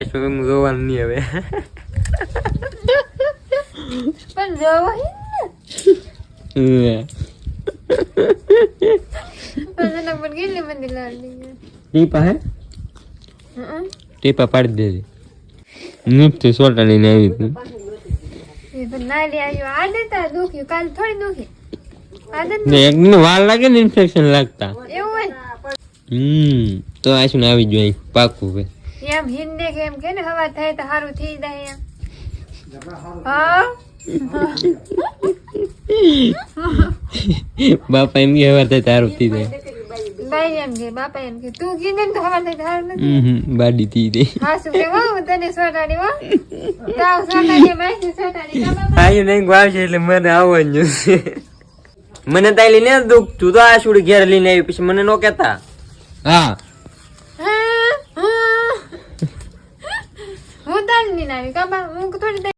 શું જોવાનું નહીં હવે પણ જોવો હે પણ મને પણ કેટલી મંદી લાગી ટીપા હે ટીપા પાડી દેજે નીપથી સોટા લઈને આવી હતી એ પણ ના લે આવ્યો આદત આ દુખ્યું કાલ થોડી દુખી આદત ને એકને વાળ લાગે ને ઇન્ફેક્શન લાગતા એવું હોય તો આશું આવી જોઈએ પાકું ભાઈ એમ હિન્દે કે એમ કે ને હવા થાય તો સારું થઈ જાય એમ હા બાપા એમ કે હવા થાય તારું થઈ જાય ભાઈ એમ કે બાપા એમ કે તું કીધે ને તો હવા થાય તો સારું નથી બાડી થઈ જાય હા શું કે હો તને સોટાડી હો તાવ સોટાડી માસી સોટાડી કા બાપા આયુ નહીં વાવશે એટલે મને આવવાનું છે મને તાઈ લઈને દુખ તું તો આ છોડી ઘેર લઈને આવી પછી મને નો કહેતા હા હું તારી નહીં આવી કા બા હું થોડી